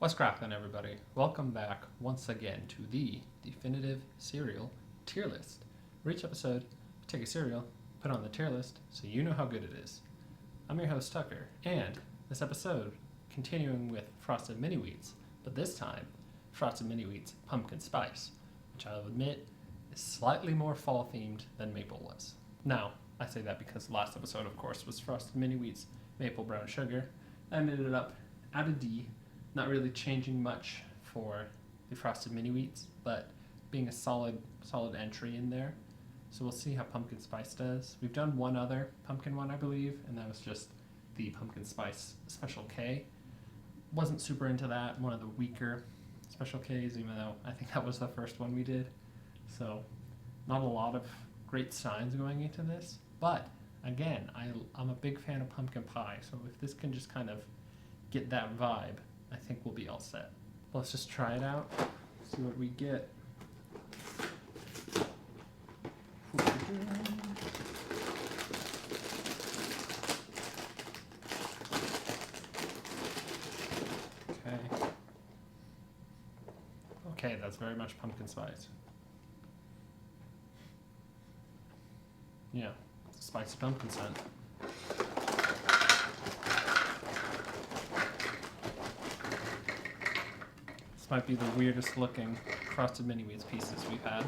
What's cracklin', everybody? Welcome back once again to the definitive cereal tier list. For each episode, we take a cereal, put it on the tier list, so you know how good it is. I'm your host, Tucker, and this episode, continuing with Frosted Mini Wheats, but this time, Frosted Mini Wheats Pumpkin Spice, which I'll admit is slightly more fall themed than Maple was. Now, I say that because the last episode, of course, was Frosted Mini Wheats Maple Brown Sugar. I ended up at a D. Not really changing much for the Frosted Mini Wheats, but being a solid entry in there. So we'll see how Pumpkin Spice does. We've done one other pumpkin one, I believe, and that was just the Pumpkin Spice Special K. Wasn't super into that, one of the weaker Special Ks, even though I think that was the first one we did. So not a lot of great signs going into this, but again, I'm a big fan of pumpkin pie, so if this can just kind of get that vibe, I think we'll be all set. Let's just try it out, see what we get. Okay, that's very much pumpkin spice. Yeah, it's a spicy pumpkin scent. This might be the weirdest looking Frosted Mini Wheats pieces we've had.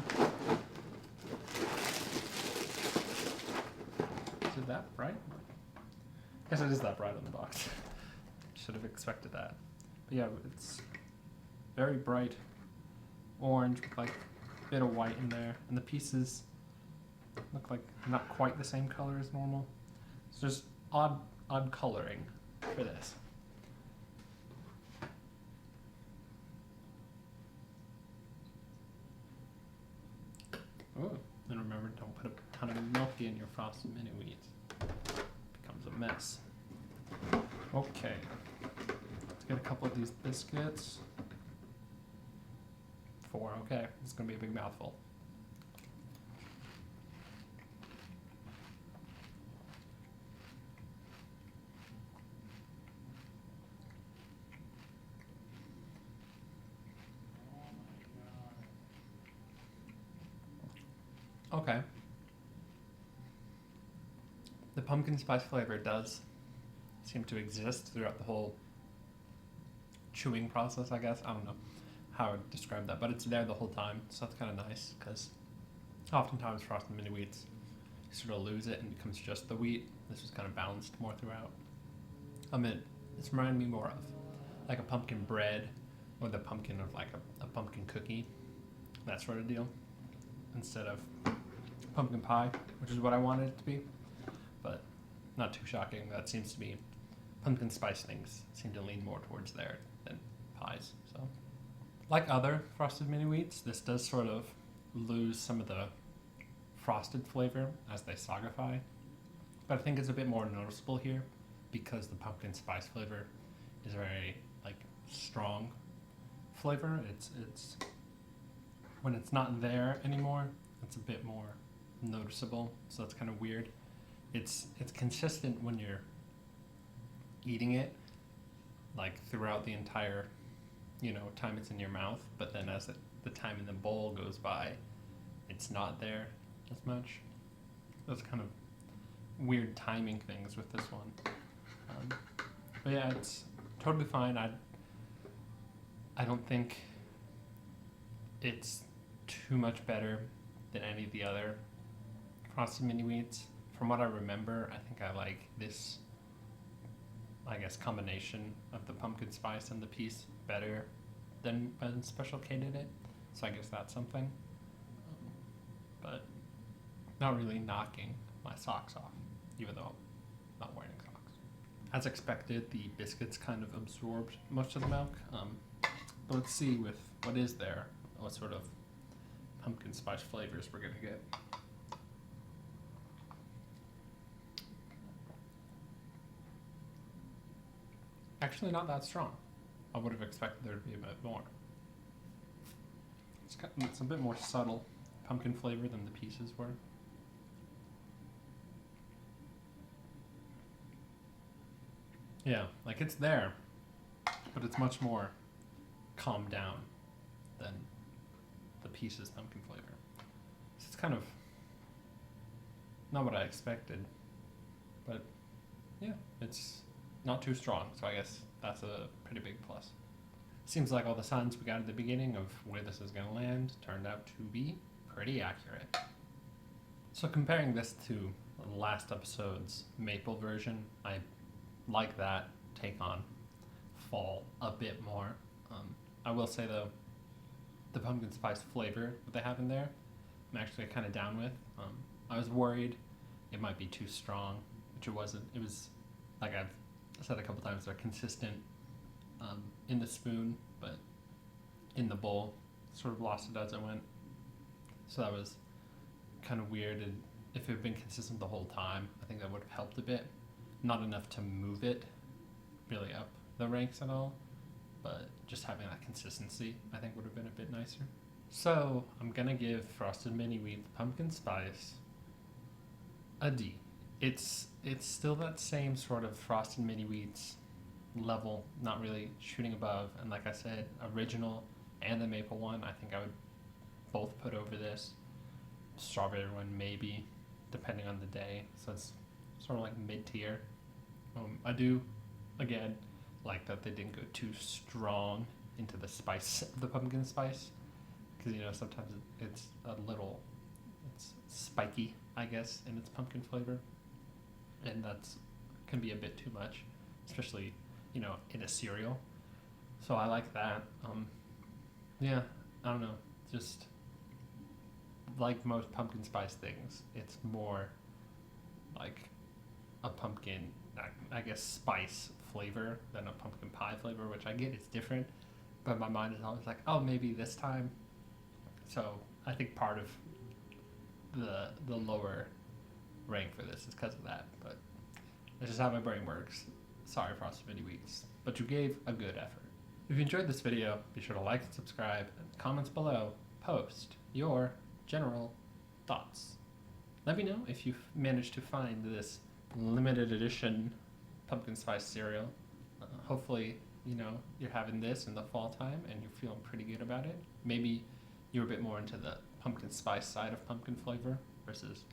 Is it that bright? I guess it is that bright on the box. Should have expected that. But yeah, it's very bright orange with like a bit of white in there. And the pieces look like not quite the same color as normal. So just odd coloring for this. Oh, and remember, don't put a ton of milky in your Frosted Mini Wheats. It becomes a mess. Okay, let's get a couple of these biscuits. 4, okay, it's gonna be a big mouthful. Okay. The pumpkin spice flavor does seem to exist throughout the whole chewing process, I guess. I don't know how I would describe that, but it's there the whole time, so that's kind of nice, because oftentimes Frosted Mini Wheats, you sort of lose it and it becomes just the wheat. This is kind of balanced more throughout. It's reminding me more of like a pumpkin bread, or the pumpkin of like a pumpkin cookie, that sort of deal, instead of pumpkin pie, which is what I wanted it to be, but not too shocking. That seems to be pumpkin spice things seem to lean more towards there than pies. So, like other Frosted Mini Wheats, this does sort of lose some of the frosted flavor as they sagify, but I think it's a bit more noticeable here because the pumpkin spice flavor is very like strong flavor. It's when it's not there anymore, it's a bit more noticeable, so that's kind of weird. It's consistent when you're eating it, like throughout the entire, time it's in your mouth, but then as the time in the bowl goes by, it's not there as much. Those kind of weird timing things with this one. But yeah, it's totally fine. I don't think it's too much better than any of the other Frosted Mini Wheats. From what I remember, I think I like this, combination of the pumpkin spice and the piece better than when Special K did it. So I guess that's something. But not really knocking my socks off, even though I'm not wearing socks. As expected, the biscuits kind of absorbed most of the milk. But let's see with what is there, what sort of pumpkin spice flavors we're gonna get. Actually, not that strong. I would have expected there to be a bit more. It's a bit more subtle pumpkin flavor than the pieces were. Yeah, like it's there, but it's much more calmed down than the Pieces pumpkin flavor. So it's kind of not what I expected, but yeah, it's not too strong, so I guess that's a pretty big plus. Seems like all the signs we got at the beginning of where this is going to land turned out to be pretty accurate. So comparing this to last episode's maple version, I like that take on fall a bit more. I will say though, the pumpkin spice flavor that they have in there, I'm actually kind of down with. I was worried it might be too strong, which it wasn't. It was, like I've said a couple times, they're consistent in the spoon, but in the bowl, sort of lost it as I went. So that was kind of weird, and if it had been consistent the whole time, I think that would have helped a bit. Not enough to move it really up the ranks at all, but just having that consistency I think would have been a bit nicer. So I'm gonna give Frosted Mini Wheat Pumpkin Spice a D. It's still that same sort of Frosted Mini Wheats level, not really shooting above, and like I said, original and the maple one I think I would both put over this. Strawberry one maybe, depending on the day, so it's sort of like mid-tier. I do, again, like that they didn't go too strong into the spice of the pumpkin spice, because sometimes it's spiky, I guess, in its pumpkin flavor, and that's can be a bit too much, especially in a cereal. So I like that. Yeah, I don't know, just like most pumpkin spice things, it's more like a pumpkin, I guess, spice flavor than a pumpkin pie flavor, which I get is different, but my mind is always like, oh, maybe this time. So I think part of the lower rank for this is because of that, but that's just how my brain works. Sorry, Frosted Mini Wheats, but you gave a good effort. If you enjoyed this video, be sure to like and subscribe, and comments below, post your general thoughts. Let me know if you've managed to find this limited edition pumpkin spice cereal. Hopefully, you're having this in the fall time and you're feeling pretty good about it. Maybe you're a bit more into the pumpkin spice side of pumpkin flavor versus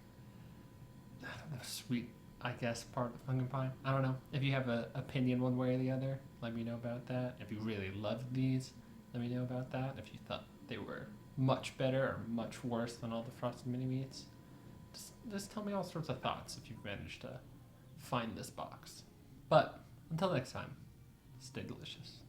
the sweet, I guess, part of pumpkin pie. I don't know. If you have an opinion one way or the other, let me know about that. If you really loved these, let me know about that. If you thought they were much better or much worse than all the Frosted Mini Wheats, just tell me all sorts of thoughts if you've managed to find this box. But until next time, stay delicious.